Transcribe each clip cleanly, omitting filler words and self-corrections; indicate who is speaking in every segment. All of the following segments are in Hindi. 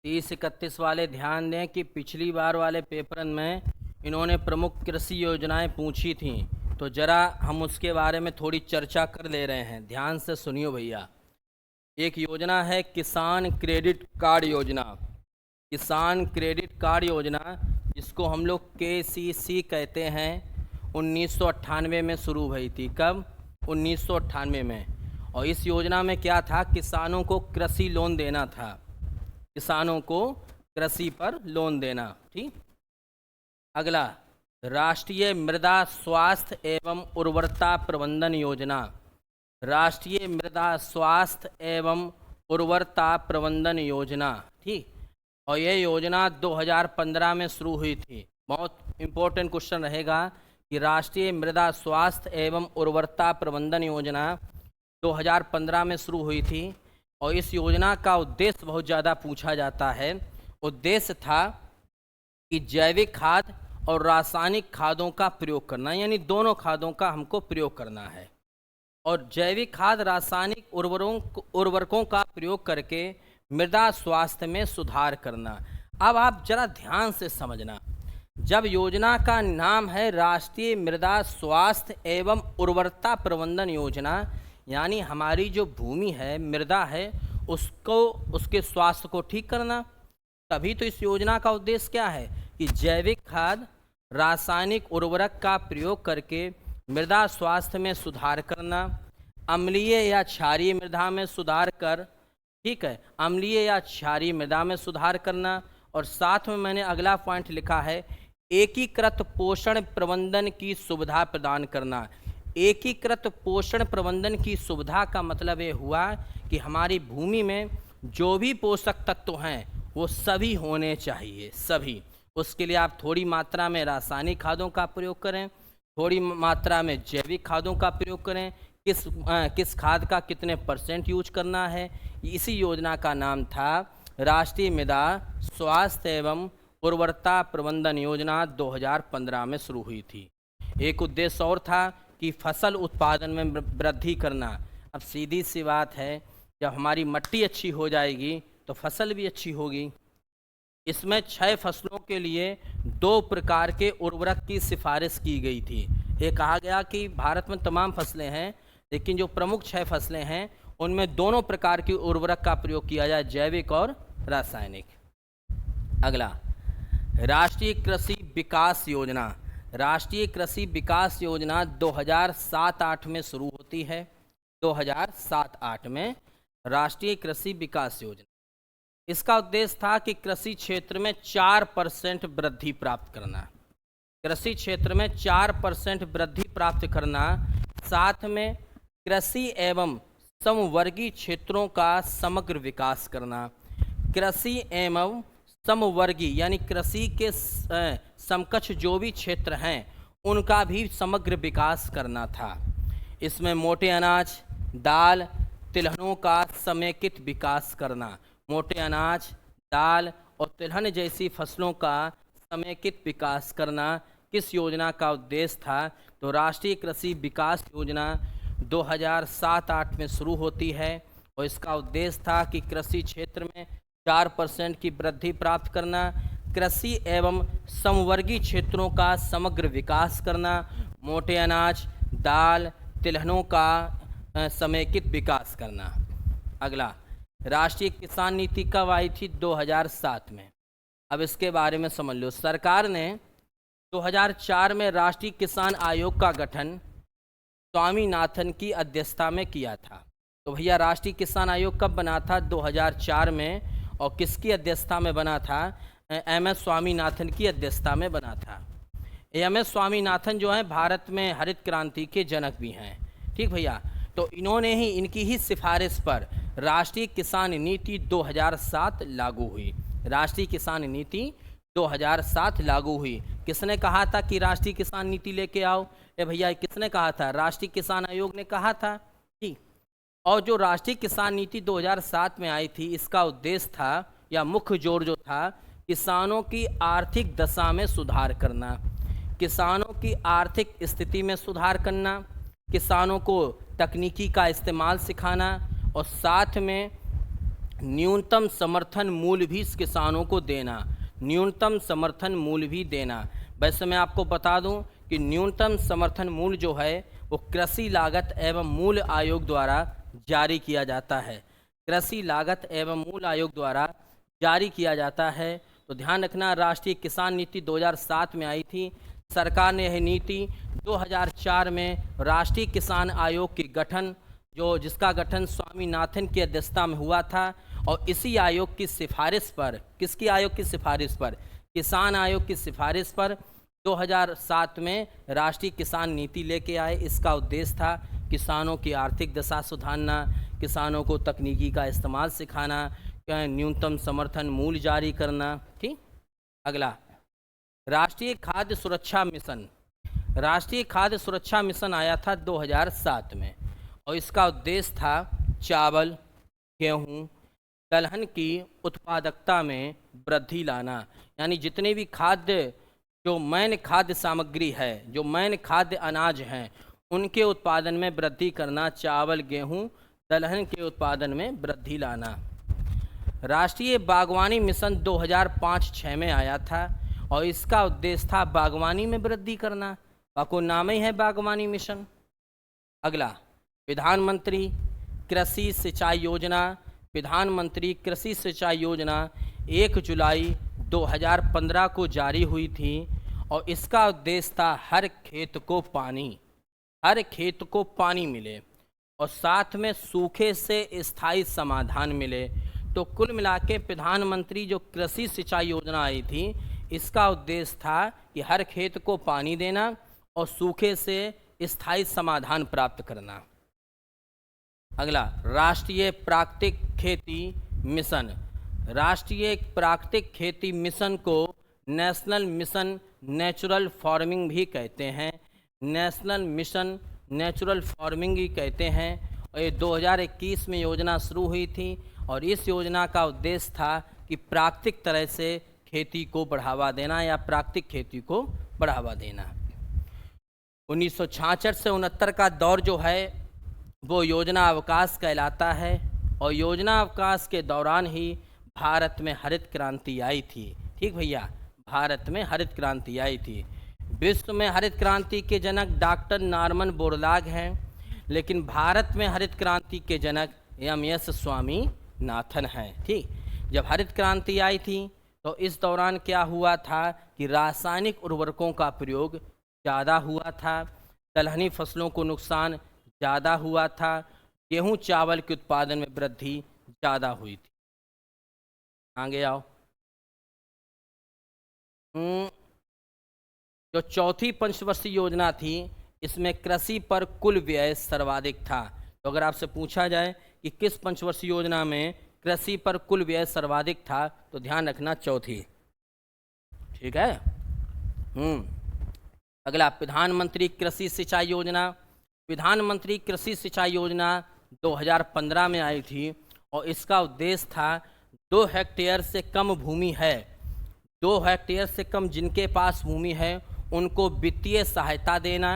Speaker 1: 30-31 वाले ध्यान दें कि पिछली बार वाले पेपर में इन्होंने प्रमुख कृषि योजनाएं पूछी थीं, तो ज़रा हम उसके बारे में थोड़ी चर्चा कर ले रहे हैं। ध्यान से सुनियो भैया। एक योजना है किसान क्रेडिट कार्ड योजना। किसान क्रेडिट कार्ड योजना, जिसको हम लोग KCC कहते हैं, 1998 में शुरू हुई थी। कब? 1998 में। और इस योजना में क्या था? किसानों को कृषि लोन देना था। किसानों को कृषि पर लोन देना। ठीक। अगला, राष्ट्रीय मृदा स्वास्थ्य एवं उर्वरता प्रबंधन योजना। राष्ट्रीय मृदा स्वास्थ्य एवं उर्वरता प्रबंधन योजना। ठीक। और यह योजना 2015 में शुरू हुई थी। बहुत इंपॉर्टेंट क्वेश्चन रहेगा कि राष्ट्रीय मृदा स्वास्थ्य एवं उर्वरता प्रबंधन योजना 2015 में शुरू हुई थी। और इस योजना का उद्देश्य बहुत ज़्यादा पूछा जाता है। उद्देश्य था कि जैविक खाद और रासायनिक खादों का प्रयोग करना, यानी दोनों खादों का हमको प्रयोग करना है। और जैविक खाद, रासायनिक उर्वरकों का प्रयोग करके मृदा स्वास्थ्य में सुधार करना। अब आप जरा ध्यान से समझना, जब योजना का नाम है राष्ट्रीय मृदा स्वास्थ्य एवं उर्वरता प्रबंधन योजना, यानी हमारी जो भूमि है, मृदा है, उसको, उसके स्वास्थ्य को ठीक करना। तभी तो इस योजना का उद्देश्य क्या है कि जैविक खाद, रासायनिक उर्वरक का प्रयोग करके मृदा स्वास्थ्य में सुधार करना, अम्लीय या क्षारीय मृदा में सुधार कर, ठीक है, अम्लीय या क्षारीय मृदा में सुधार करना। और साथ में मैंने अगला पॉइंट लिखा है, एकीकृत पोषण प्रबंधन की सुविधा प्रदान करना। एकीकृत पोषण प्रबंधन की सुविधा का मतलब ये हुआ कि हमारी भूमि में जो भी पोषक तत्व हैं वो सभी होने चाहिए, सभी। उसके लिए आप थोड़ी मात्रा में रासायनिक खादों का प्रयोग करें, थोड़ी मात्रा में जैविक खादों का प्रयोग करें। किस खाद का कितने % यूज करना है, इसी योजना का नाम था राष्ट्रीय मृदा स्वास्थ्य एवं उर्वरता प्रबंधन योजना। 2015 में शुरू हुई थी। एक उद्देश्य और था कि फसल उत्पादन में वृद्धि करना। अब सीधी सी बात है, जब हमारी मिट्टी अच्छी हो जाएगी तो फसल भी अच्छी होगी। इसमें 6 फसलों के लिए 2 प्रकार के उर्वरक की सिफारिश की गई थी। ये कहा गया कि भारत में तमाम फसलें हैं, लेकिन जो प्रमुख 6 फसलें हैं उनमें दोनों प्रकार की उर्वरक का प्रयोग किया जाए, जैविक और रासायनिक। अगला, राष्ट्रीय कृषि विकास योजना। राष्ट्रीय कृषि विकास योजना 2007-8 में शुरू होती है। 2007-8 में राष्ट्रीय कृषि विकास योजना, इसका उद्देश्य था कि कृषि क्षेत्र में 4% वृद्धि प्राप्त करना। कृषि क्षेत्र में 4% वृद्धि प्राप्त करना, साथ में कृषि एवं समवर्गी क्षेत्रों का समग्र विकास करना। कृषि एवं समवर्गी यानी कृषि के समकक्ष जो भी क्षेत्र हैं उनका भी समग्र विकास करना था। इसमें मोटे अनाज, दाल, तिलहनों का समेकित विकास करना। मोटे अनाज, दाल और तिलहन जैसी फसलों का समेकित विकास करना किस योजना का उद्देश्य था? तो राष्ट्रीय कृषि विकास योजना 2007-8 में शुरू होती है। और इसका उद्देश्य था कि कृषि क्षेत्र में 4% की वृद्धि प्राप्त करना, कृषि एवं समवर्गी क्षेत्रों का समग्र विकास करना, मोटे अनाज, दाल, तिलहनों का समेकित विकास करना। अगला, राष्ट्रीय किसान नीति कब आई थी? 2007 में। अब इसके बारे में समझ लो। सरकार ने 2004 में राष्ट्रीय किसान आयोग का गठन स्वामीनाथन की अध्यक्षता में किया था। तो भैया राष्ट्रीय किसान आयोग कब बना था? 2004 में। और किसकी अध्यक्षता में बना था? MS स्वामीनाथन की अध्यक्षता में बना था। MS स्वामीनाथन जो है भारत में हरित क्रांति के जनक भी हैं। ठीक भैया, तो इन्होंने ही, इनकी ही सिफारिश पर राष्ट्रीय किसान नीति 2007 लागू हुई। राष्ट्रीय किसान नीति 2007 लागू हुई। किसने कहा था कि राष्ट्रीय किसान नीति लेके आओ? भैया किसने कहा था? राष्ट्रीय किसान आयोग ने कहा था। ठीक। और जो राष्ट्रीय किसान नीति 2007 में आई थी, इसका उद्देश्य था या मुख्य जोर जो था, किसानों की आर्थिक दशा में सुधार करना, किसानों की आर्थिक स्थिति में सुधार करना, किसानों को तकनीकी का इस्तेमाल सिखाना और साथ में न्यूनतम समर्थन मूल्य भी किसानों को देना, न्यूनतम समर्थन मूल्य भी देना। वैसे मैं आपको बता दूं कि न्यूनतम समर्थन मूल्य जो है वो कृषि लागत एवं मूल्य आयोग द्वारा जारी किया जाता है, कृषि लागत एवं मूल्य आयोग द्वारा जारी किया जाता है। तो ध्यान रखना, राष्ट्रीय किसान नीति 2007 में आई थी। सरकार ने यह नीति 2004 में राष्ट्रीय किसान आयोग के गठन, जिसका गठन स्वामीनाथन की अध्यक्षता में हुआ था, और इसी आयोग की सिफारिश पर, किसकी आयोग की सिफारिश पर, किसान आयोग की सिफारिश पर 2007 में राष्ट्रीय किसान नीति लेके आए। इसका उद्देश्य था किसानों की आर्थिक दशा सुधारना, किसानों को तकनीकी का इस्तेमाल सिखाना, न्यूनतम समर्थन मूल्य जारी करना। ठीक, अगला राष्ट्रीय खाद्य सुरक्षा मिशन। राष्ट्रीय खाद्य सुरक्षा मिशन आया था 2007 में, और इसका उद्देश्य था चावल, गेहूं, दलहन की उत्पादकता में वृद्धि लाना। यानी जितने भी खाद्य, जो मैन खाद्य सामग्री है, जो मैन खाद्य अनाज हैं, उनके उत्पादन में वृद्धि करना, चावल, गेहूं, दलहन के उत्पादन में वृद्धि लाना। राष्ट्रीय बागवानी मिशन 2005-06 में आया था, और इसका उद्देश्य था बागवानी में वृद्धि करना, आपको नाम ही है बागवानी मिशन। अगला प्रधानमंत्री कृषि सिंचाई योजना। प्रधानमंत्री कृषि सिंचाई योजना 1 जुलाई 2015 को जारी हुई थी, और इसका उद्देश्य था हर खेत को पानी मिले, और साथ में सूखे से स्थायी समाधान मिले। तो कुल मिला के प्रधानमंत्री जो कृषि सिंचाई योजना आई थी, इसका उद्देश्य था कि हर खेत को पानी देना और सूखे से स्थायी समाधान प्राप्त करना। अगला राष्ट्रीय प्राकृतिक खेती मिशन। राष्ट्रीय प्राकृतिक खेती मिशन को नेशनल मिशन नेचुरल फार्मिंग भी कहते हैं, नेशनल मिशन नेचुरल फार्मिंग भी कहते हैं। और ये 2021 में योजना शुरू हुई थी, और इस योजना का उद्देश्य था कि प्राकृतिक तरह से खेती को बढ़ावा देना, या प्राकृतिक खेती को बढ़ावा देना। 1966 से 69 का दौर जो है वो योजना अवकाश कहलाता है, और योजना अवकाश के दौरान ही भारत में हरित क्रांति आई थी। ठीक भैया, भारत में हरित क्रांति आई थी। विश्व में हरित क्रांति के जनक डॉक्टर नॉर्मन बोरलॉग हैं, लेकिन भारत में हरित क्रांति के जनक एम.एस. स्वामीनाथन हैं। ठीक, जब हरित क्रांति आई थी तो इस दौरान क्या हुआ था कि रासायनिक उर्वरकों का प्रयोग ज़्यादा हुआ था, दलहनी फसलों को नुकसान ज़्यादा हुआ था, गेहूं चावल के उत्पादन में वृद्धि ज़्यादा हुई थी। आगे आओ। जो चौथी पंचवर्षीय योजना थी, इसमें कृषि पर कुल व्यय सर्वाधिक था। तो अगर आपसे पूछा जाए कि किस पंचवर्षीय योजना में कृषि पर कुल व्यय सर्वाधिक था, तो ध्यान रखना चौथी। ठीक है। अगला प्रधानमंत्री कृषि सिंचाई योजना। प्रधानमंत्री कृषि सिंचाई योजना 2015 में आई थी, और इसका उद्देश्य था 2 हेक्टेयर से कम भूमि है, 2 हेक्टेयर से कम जिनके पास भूमि है उनको वित्तीय सहायता देना,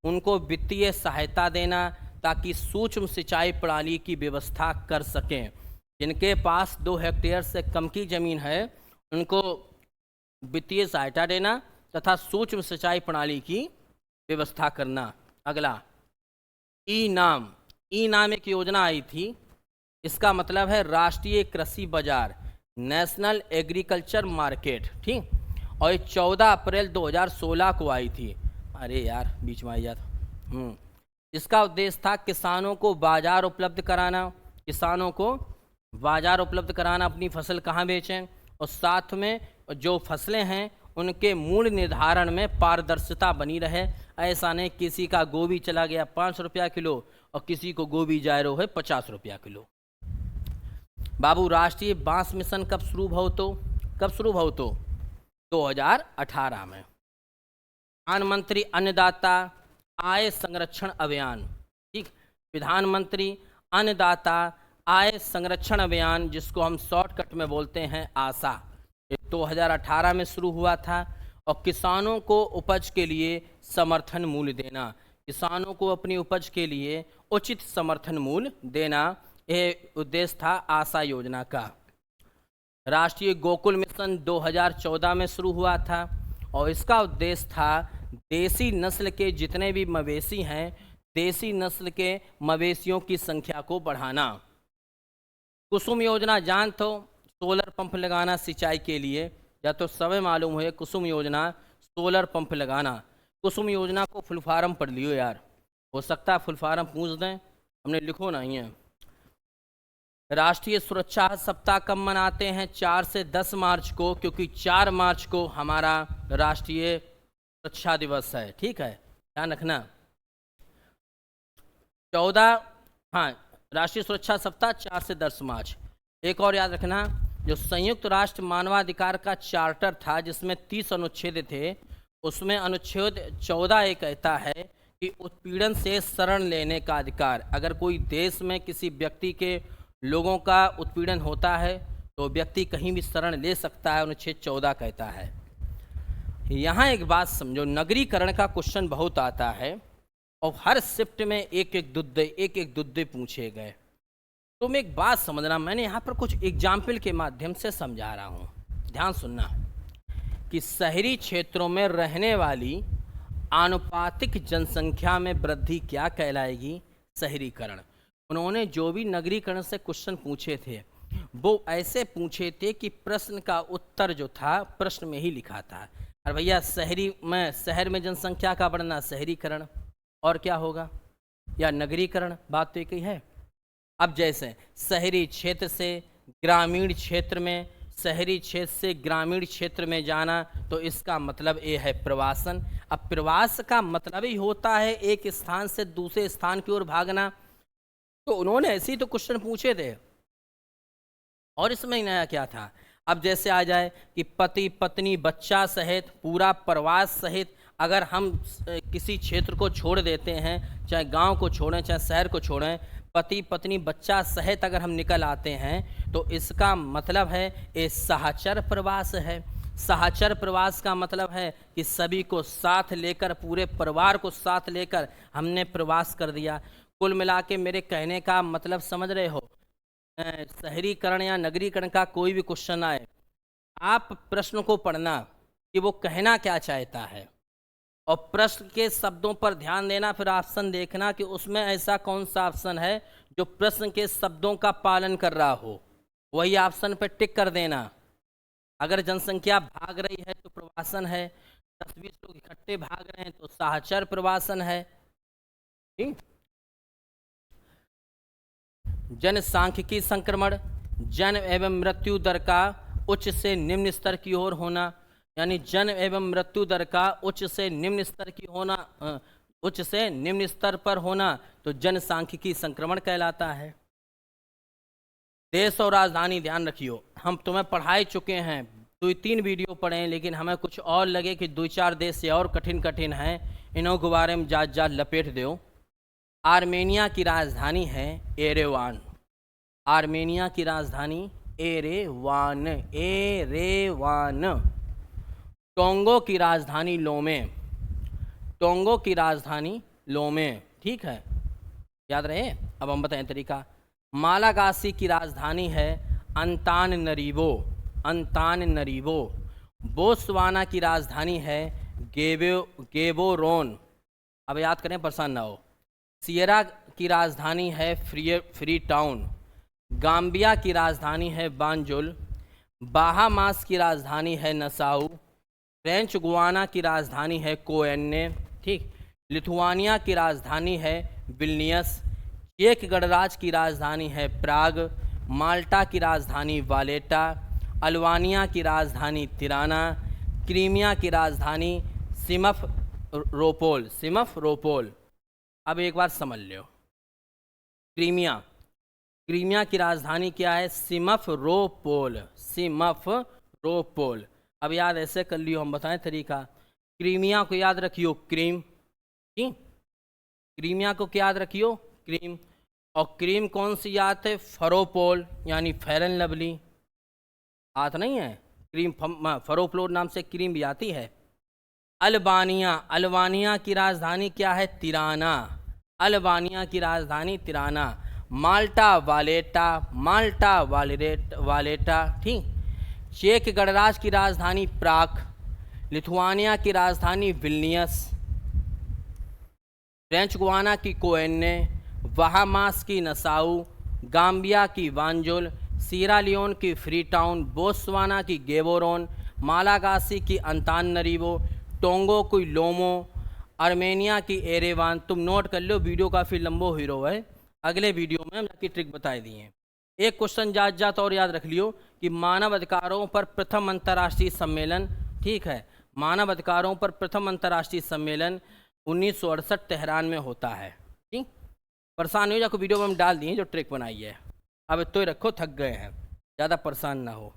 Speaker 1: उनको वित्तीय सहायता देना ताकि सूक्ष्म सिंचाई प्रणाली की व्यवस्था कर सकें। जिनके पास 2 हेक्टेयर से कम की ज़मीन है उनको वित्तीय सहायता देना तथा सूक्ष्म सिंचाई प्रणाली की व्यवस्था करना। अगला ई नाम एक योजना आई थी, इसका मतलब है राष्ट्रीय कृषि बाजार, नेशनल एग्रीकल्चर मार्केट। ठीक, और ये 14 अप्रैल 2016 को आई थी। अरे यार बीच में आई जाता। इसका उद्देश्य था किसानों को बाजार उपलब्ध कराना, किसानों को बाजार उपलब्ध कराना, अपनी फसल कहाँ बेचें, और साथ में जो फसलें हैं उनके मूल्य निर्धारण में पारदर्शिता बनी रहे। ऐसा नहीं किसी का गोभी चला गया 5 रुपया किलो और किसी को गोभी जायरो है 50 रुपया किलो। बाबू राष्ट्रीय बांस मिशन कब शुरू भाव तो 2018 में। प्रधानमंत्री अन्नदाता आय संरक्षण अभियान। ठीक, प्रधानमंत्री अन्नदाता आय संरक्षण अभियान, जिसको हम शॉर्टकट में बोलते हैं आशा, 2018 में शुरू हुआ था। और किसानों को उपज के लिए समर्थन मूल्य देना, किसानों को अपनी उपज के लिए उचित समर्थन मूल्य देना, ये उद्देश्य था आशा योजना का। राष्ट्रीय गोकुल मिशन 2014 में शुरू हुआ था और इसका उद्देश्य था देसी नस्ल के जितने भी मवेशी हैं, देसी नस्ल के मवेशियों की संख्या को बढ़ाना। कुसुम योजना जानते हो, सोलर पंप लगाना सिंचाई के लिए, या तो समय मालूम है कुसुम योजना सोलर पंप लगाना। कुसुम योजना को फुल फार्म पढ़ लियो यार, हो सकता है फुल फार्म पूछ दें, हमने लिखो नहीं है। राष्ट्रीय सुरक्षा सप्ताह कब मनाते हैं? 4 से 10 मार्च को, क्योंकि 4 मार्च को हमारा राष्ट्रीय सुरक्षा दिवस है। ठीक है, ध्यान रखना। 14, हाँ, राष्ट्रीय सुरक्षा सप्ताह 4 से 10 मार्च। एक और याद रखना, जो संयुक्त राष्ट्र मानवाधिकार का चार्टर था जिसमें 30 अनुच्छेद थे, उसमें अनुच्छेद 14 ये कहता है कि उत्पीड़न से शरण लेने का अधिकार। अगर कोई देश में किसी व्यक्ति के लोगों का उत्पीड़न होता है तो व्यक्ति कहीं भी शरण ले सकता है, अनुच्छेद 14 कहता है। यहाँ एक बात समझो, नगरीकरण का क्वेश्चन बहुत आता है और हर शिफ्ट में एक एक दुद्दे पूछे गए। तुम एक बात समझना, मैंने यहाँ पर कुछ एग्जाम्पल के माध्यम से समझा रहा हूँ, ध्यान सुनना, कि शहरी क्षेत्रों में रहने वाली आनुपातिक जनसंख्या में वृद्धि क्या कहलाएगी? शहरीकरण। उन्होंने जो भी नगरीकरण से क्वेश्चन पूछे थे वो ऐसे पूछे थे कि प्रश्न का उत्तर जो था प्रश्न में ही लिखा था। और भैया शहर में जनसंख्या का बढ़ना शहरीकरण, और क्या होगा? या नगरीकरण, बात तो एक ही है। अब जैसे शहरी क्षेत्र से ग्रामीण क्षेत्र में, शहरी क्षेत्र से ग्रामीण क्षेत्र में जाना, तो इसका मतलब ये है प्रवासन। अब प्रवास का मतलब ही होता है एक स्थान से दूसरे स्थान की ओर भागना। तो उन्होंने ऐसे ही तो क्वेश्चन पूछे थे, और इसमें नया क्या था? अब जैसे आ जाए कि पति पत्नी बच्चा सहित पूरा प्रवास सहित अगर हम किसी क्षेत्र को छोड़ देते हैं, चाहे गांव को छोड़ें चाहे शहर को छोड़ें, पति पत्नी बच्चा सहित अगर हम निकल आते हैं तो इसका मतलब है ये सहचर प्रवास है। सहचर प्रवास का मतलब है कि सभी को साथ लेकर, पूरे परिवार को साथ लेकर हमने प्रवास कर दिया। कुल मिला के मेरे कहने का मतलब समझ रहे हो? शहरीकरण या नगरीकरण का कोई भी क्वेश्चन आए, आप प्रश्न को पढ़ना कि वो कहना क्या चाहता है, और प्रश्न के शब्दों पर ध्यान देना, फिर ऑप्शन देखना कि उसमें ऐसा कौन सा ऑप्शन है जो प्रश्न के शब्दों का पालन कर रहा हो, वही ऑप्शन पर टिक कर देना। अगर जनसंख्या भाग रही है तो प्रवासन है, 10-20 लोग इकट्ठे भाग रहे हैं तो सहचर प्रवासन है। ठीक। जनसांख्यिकी संक्रमण, जन्म एवं मृत्यु दर का उच्च से निम्न स्तर की ओर होना, यानी जन्म एवं मृत्यु दर का उच्च से निम्न स्तर की होना, उच्च से निम्न स्तर पर होना तो जनसांख्यिकी संक्रमण कहलाता है। देश और राजधानी, ध्यान रखियो, हम तुम्हें पढ़ाई चुके हैं, 2-3 वीडियो पढ़े हैं, लेकिन हमें कुछ और लगे कि 2-4 देश से और कठिन हैं, इन्हों के बारे में जात लपेट दो। आर्मेनिया की राजधानी है एरेवान। आर्मेनिया की राजधानी एरेवान, एरेवान। टोंगो की राजधानी लोमे, टोंगो की राजधानी लोमे। ठीक है, याद रहे। अब हम बताएं तरीका। मालागासी की राजधानी है अंताननरीवो, अंताननरीवो। बोत्सवाना की राजधानी है गेबोरोन। अब याद करें, परेशान ना हो। सियरा की राजधानी है फ्री टाउन। गाम्बिया की राजधानी है बांजुल। बाहामास की राजधानी है नसाउ। फ्रेंच गुआना की राजधानी है कोएन्ने। ठीक। लिथुआनिया की राजधानी है विल्नियस। चेक गणराज्य की राजधानी है प्राग। माल्टा की राजधानी वालेटा। अल्बानिया की राजधानी तिराना। क्रीमिया की राजधानी सिमफरोपोल, सिमफरोपोल। अब एक बार समझ लो, क्रीमिया, क्रीमिया की राजधानी क्या है? सिमफरोपोल, सिमफरोपोल। अब याद ऐसे कर लियो, हम बताएं तरीका। क्रीमिया को याद रखियो क्रीम, ठीक, क्रीमिया को क्या याद रखियो? क्रीम। और क्रीम कौन सी याद है? फरोपोल, यानी फेयर एंड लवली। आत नहीं है क्रीम, फरोपोल नाम से क्रीम भी आती है। अल्बानिया, अल्बानिया की राजधानी क्या है? तिराना। अल्बानिया की राजधानी तिराना। माल्टा वालेटा, ठीक। चेक गणराज्य की राजधानी प्राग, लिथुआनिया की राजधानी विल्नियस, फ्रेंच गुआना की कोएन्ने, बहामास की नसाउ, गाम्बिया की वांजुल, सीरा लियोन की फ्रीटाउन, बोत्सवाना की गेबोरोन, मालागासी की अंतानरीवो, टोंगो की लोमो, आर्मेनिया की एरेवान। तुम नोट कर लो, वीडियो काफ़ी लंबो हीरो है, अगले वीडियो में हम जाके ट्रिक बताए दिए। एक क्वेश्चन जात और याद रख लियो कि मानव अधिकारों पर प्रथम अंतर्राष्ट्रीय सम्मेलन, ठीक है, मानव अधिकारों पर प्रथम अंतर्राष्ट्रीय सम्मेलन 1968 तेहरान में होता है, ठीक। परेशान हो जाको, वीडियो में हम डाल दिए जो ट्रिक बनाई है। अब तो ही रखो, थक गए हैं, ज़्यादा परेशान ना हो।